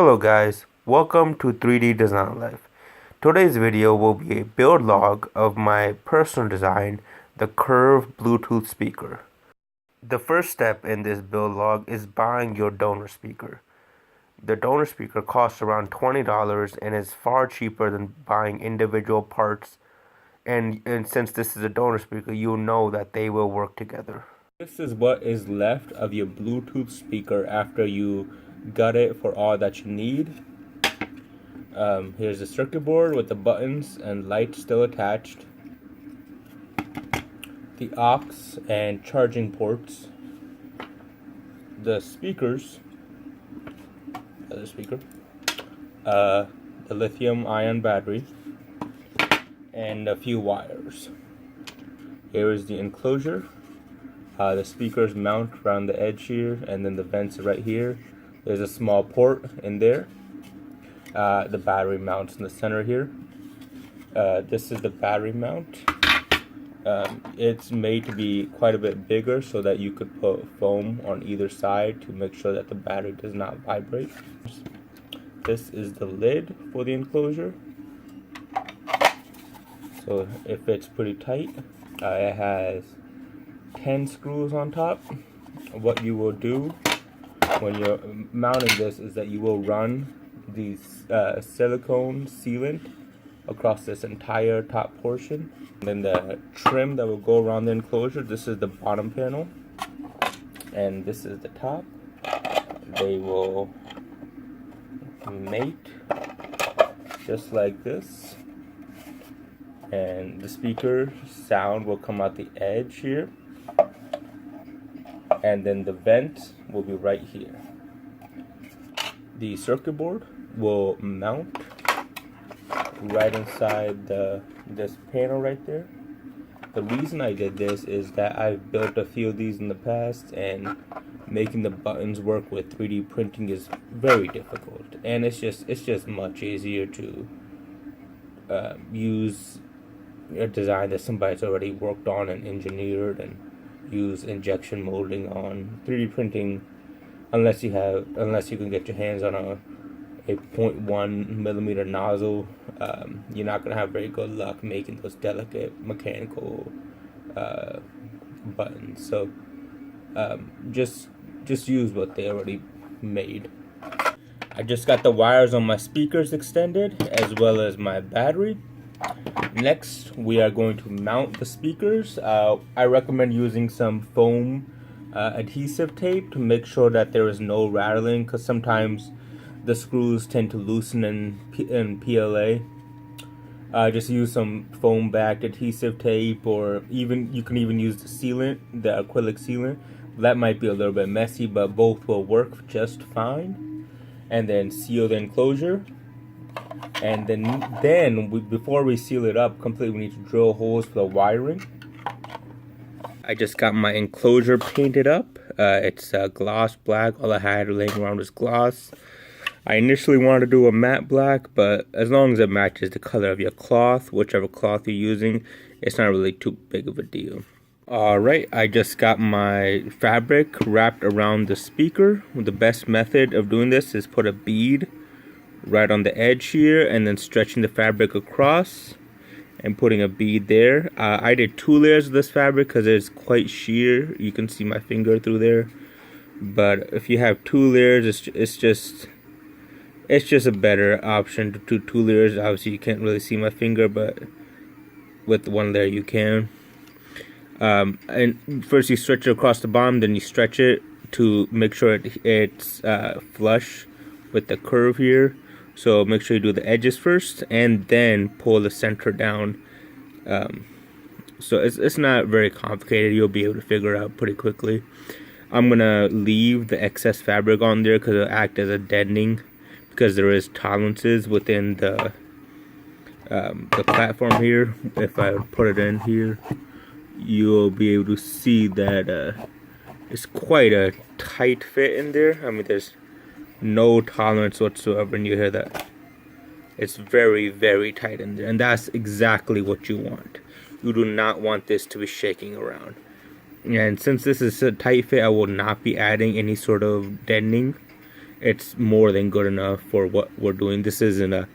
Hello guys, welcome to 3D Design Life. Today's video will be a build log of my personal design, the Curve Bluetooth speaker. The first step in this build log is buying your donor speaker. The donor speaker costs around $20 and is far cheaper than buying individual parts, and since this is a donor speaker, you'll know that they will work together. This is what is left of your Bluetooth speaker after you got it for all that you need. Here's the circuit board with the buttons and lights still attached, the aux and charging ports, the speakers, the lithium ion battery, and a few wires. Here is the enclosure. The speakers mount around the edge here, and then the vents right here. There's a small port in there. The battery mounts in the center here. This is the battery mount. It's made to be quite a bit bigger so that you could put foam on either side to make sure that the battery does not vibrate. This is the lid for the enclosure. So it fits pretty tight. It has 10 screws on top. What you will do when you're mounting this is that you will run the silicone sealant across this entire top portion. And then the trim that will go around the enclosure, this is the bottom panel and this is the top. They will mate just like this, and the speaker sound will come out the edge here, and then the vent will be right here. The circuit board will mount right inside this panel right there. The reason I did this is that I've built a few of these in the past, and making the buttons work with 3D printing is very difficult, and it's just much easier to use a design that somebody's already worked on and engineered and use injection molding on. 3D printing, unless you can get your hands on a 0.1 millimeter nozzle, you're not gonna have very good luck making those delicate mechanical buttons. So just use what they already made. I just got the wires on my speakers extended as well as my battery. Next, we are going to mount the speakers. I recommend using some foam adhesive tape to make sure that there is no rattling, because sometimes the screws tend to loosen in PLA. Just use some foam backed adhesive tape, or you can even use the sealant, the acrylic sealant. That might be a little bit messy, but both will work just fine. And then seal the enclosure. And then before we seal it up completely, we need to drill holes for the wiring. I just got my enclosure painted up. It's gloss black. All I had laying around was gloss. I initially wanted to do a matte black, but as long as it matches the color of your cloth, whichever cloth you're using, it's not really too big of a deal. Alright, I just got my fabric wrapped around the speaker. The best method of doing this is put a bead right on the edge here, and then stretching the fabric across and putting a bead there. I did 2 layers of this fabric because it's quite sheer. You can see my finger through there. But if you have 2 layers, it's just a better option to do 2 layers. Obviously you can't really see my finger, but with 1 layer you can. And first you stretch it across the bottom, then you stretch it to make sure it's flush with the curve here. So make sure you do the edges first and then pull the center down. So it's not very complicated. You'll be able to figure it out pretty quickly. I'm gonna leave the excess fabric on there because it'll act as a deadening, because there is tolerances within the platform here. If I put it in here, you'll be able to see that it's quite a tight fit in there. I mean, there's no tolerance whatsoever, and you hear that it's very, very tight in there, and that's exactly what you want. You do not want this to be shaking around. And since this is a tight fit, I will not be adding any sort of deadening. it's more than good enough for what we're doing. This isn't a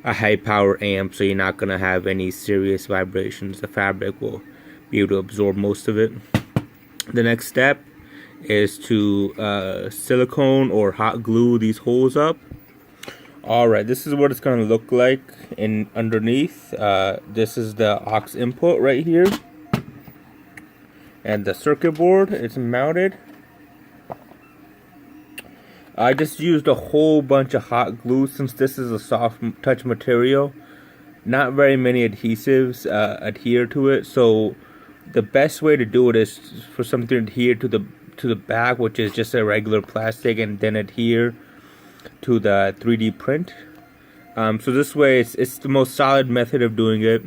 high power amp, so you're not going to have any serious vibrations. The fabric will be able to absorb most of it. The next step is to silicone or hot glue these holes up. Alright, this is what it's going to look like in underneath. This is the aux input right here. And the circuit board is mounted. I just used a whole bunch of hot glue since this is a soft touch material. Not very many adhesives adhere to it, so the best way to do it is for something to adhere to the back, which is just a regular plastic, and then adhere to the 3D print. So this way, it's the most solid method of doing it.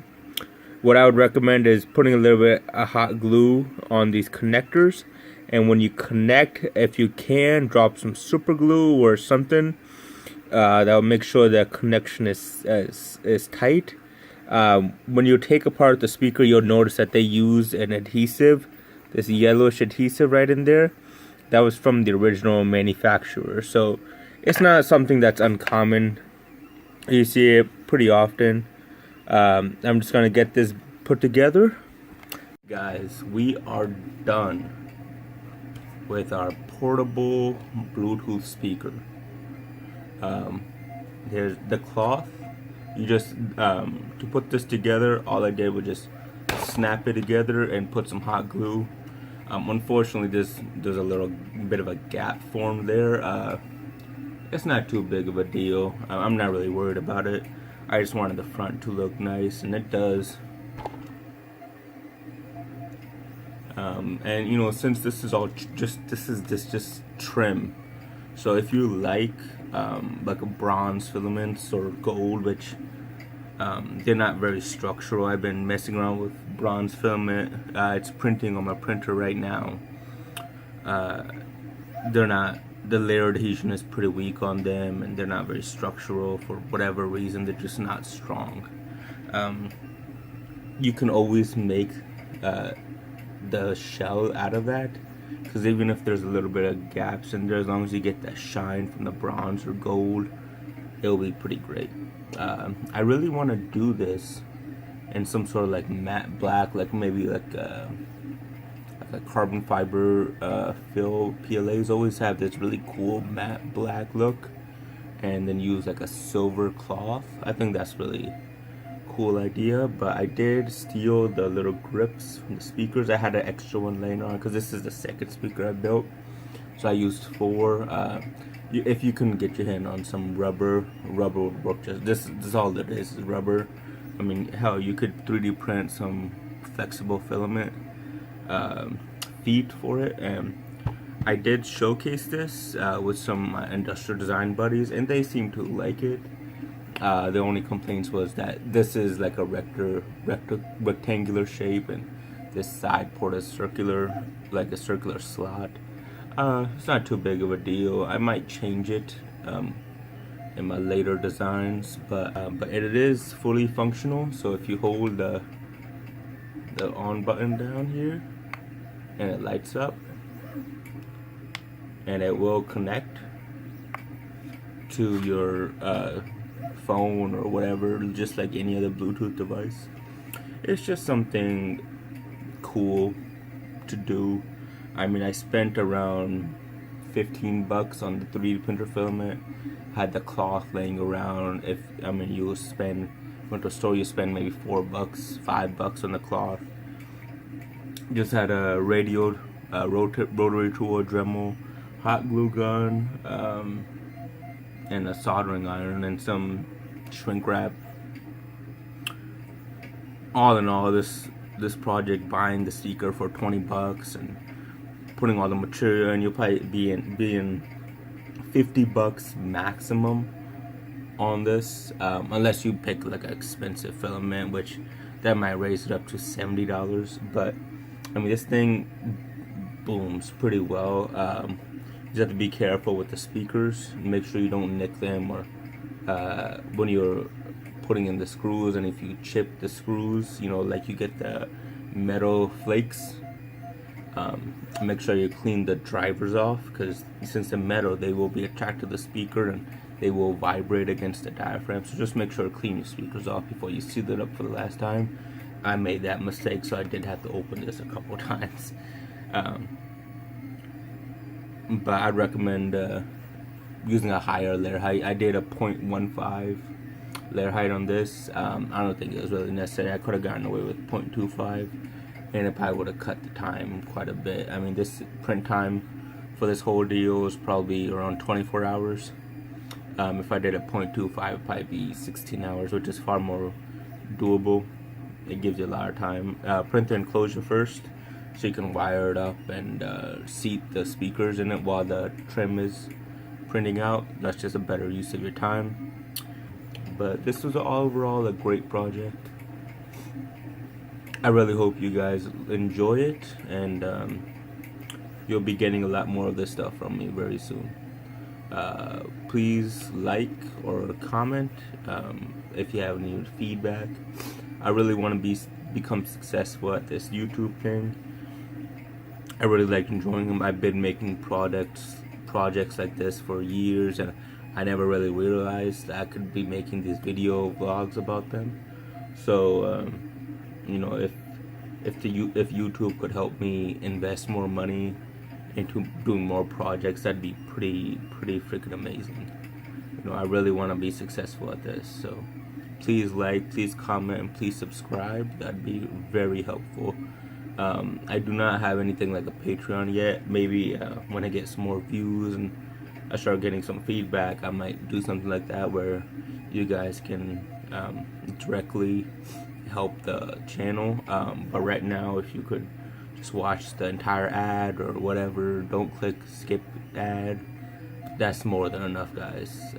What I would recommend is putting a little bit of hot glue on these connectors. And when you connect, if you can, drop some super glue or something that will make sure the connection is tight. When you take apart the speaker, you'll notice that they use an adhesive, this yellowish adhesive right in there. That was from the original manufacturer. So it's not something that's uncommon. You see it pretty often. I'm just going to get this put together. Guys, we are done with our portable Bluetooth speaker. There's the cloth. You just to put this together, all I did was just snap it together and put some hot glue. Unfortunately, there's a little bit of a gap formed there. It's not too big of a deal. I'm not really worried about it. I just wanted the front to look nice, and it does. And you know, since this is all just trim, so if you like a bronze filaments or gold, which they're not very structural. I've been messing around with bronze filament. It's printing on my printer right now. They're not, the layer adhesion is pretty weak on them, and they're not very structural for whatever reason. They're just not strong. You can always make the shell out of that, because even if there's a little bit of gaps in there, as long as you get that shine from the bronze or gold, it'll be pretty great. I really want to do this in some sort of like matte black, like maybe like a carbon fiber fill. PLAs always have this really cool matte black look, and then use like a silver cloth. I think that's really cool idea. But I did steal the little grips from the speakers. I had an extra one laying on because this is the second speaker I built, so I used 4. If you can get your hand on some rubber would work. Just this is all it is rubber. I mean, hell, you could 3D print some flexible filament feet for it. And I did showcase this with some industrial design buddies, and they seem to like it. The only complaints was that this is like a rectangular shape, and this side port is circular, like a circular slot. It's not too big of a deal. I might change it in my later designs, but it is fully functional. So if you hold the on button down here, and it lights up, and it will connect to your phone or whatever, just like any other Bluetooth device. It's just something cool to do. I mean, I spent around $15 on the 3D printer filament. Had the cloth laying around. You went to a store, you spend maybe $4, $5 on the cloth. Just had a rotary tool, a Dremel, hot glue gun, and a soldering iron, and some shrink wrap. All in all, this project, buying the speaker for $20 and putting all the material, and you'll probably be in $50 maximum on this, unless you pick like an expensive filament, which that might raise it up to $70. But I mean, this thing booms pretty well. You just have to be careful with the speakers. Make sure you don't nick them, or when you're putting in the screws, and if you chip the screws, you know, like you get the metal flakes. Make sure you clean the drivers off, because since they're metal, they will be attracted to the speaker and they will vibrate against the diaphragm. So just make sure to clean your speakers off before you seal it up for the last time. I made that mistake, so I did have to open this a couple times. But I'd recommend using a higher layer height. I did a 0.15 layer height on this. I don't think it was really necessary. I could have gotten away with 0.25, and it probably would have cut the time quite a bit. I mean, this print time for this whole deal is probably around 24 hours. If I did a 0.25, it'd probably be 16 hours, which is far more doable. It gives you a lot of time. Print the enclosure first, so you can wire it up and seat the speakers in it while the trim is printing out. That's just a better use of your time. But this was overall a great project. I really hope you guys enjoy it, and you'll be getting a lot more of this stuff from me very soon. Please like or comment if you have any feedback. I really want to become successful at this YouTube thing. I really like enjoying them. I've been making projects like this for years, and I never really realized that I could be making these video vlogs about them. So you know, if YouTube could help me invest more money into doing more projects, that'd be pretty freaking amazing. You know, I really want to be successful at this. So please like, please comment, and please subscribe. That'd be very helpful. I do not have anything like a Patreon yet. Maybe when I get some more views and I start getting some feedback, I might do something like that where you guys can directly help the channel. But right now, if you could just watch the entire ad or whatever, don't click skip ad, that's more than enough, guys.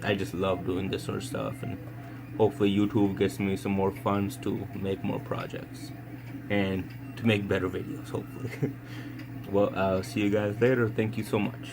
I just love doing this sort of stuff, and hopefully YouTube gets me some more funds to make more projects and to make better videos, hopefully. Well, I'll see you guys later. Thank you so much.